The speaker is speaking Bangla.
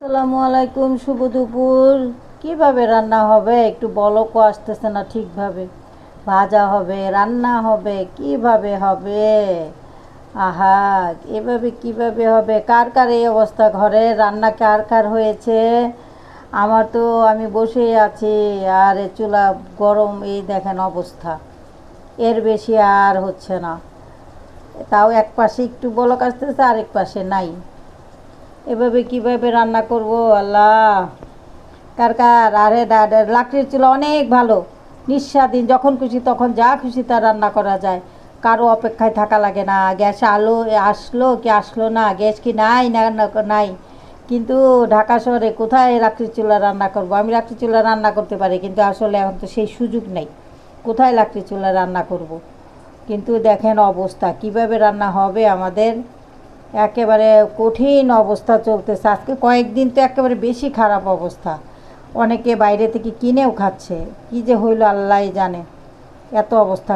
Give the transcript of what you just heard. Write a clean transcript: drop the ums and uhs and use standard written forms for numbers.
আসসালামু আলাইকুম, শুভ দুপুর। কিভাবে রান্না হবে একটু বলকও আসতেছে না ঠিকভাবে। ভাজা হবে, রান্না হবে, কিভাবে হবে? আহা, এভাবে কিভাবে হবে? কার কার এই অবস্থা? ঘরে রান্না কার কার হয়েছে? আমার তো, আমি বসেই আছি আর এ চুলা গরম, এই দেখেন অবস্থা। এর বেশি আর হচ্ছে না। তাও এক পাশে একটু বলক আসতেছে, আরেক পাশে নাই। এভাবে কিভাবে রান্না করব আল্লাহ? কার কার? আরে লাকড়ির চুলা অনেক ভালো, নিঃস্বাধীন, যখন খুশি তখন যা খুশি তা রান্না করা যায়। কারো অপেক্ষায় থাকা লাগে না, গ্যাস আলো আসলো কি আসলো না, গ্যাস কি নাই না নাই। কিন্তু ঢাকা শহরে কোথায় লাকড়ির চুলা রান্না করব? আমি লাকড়ির চুলা রান্না করতে পারি, কিন্তু আসলে এখন তো সেই সুযোগ নেই। কোথায় লাকড়ির চুলা রান্না করব? কিন্তু দেখেন অবস্থা, কিভাবে রান্না হবে আমাদের। একেবারে কঠিন অবস্থা চলতেছে, আজকে কয়েকদিন তো একেবারে বেশি খারাপ অবস্থা। অনেকে বাইরে থেকে কিনেও খাচ্ছে, কী যে হইল আল্লাহই জানে। এত অবস্থা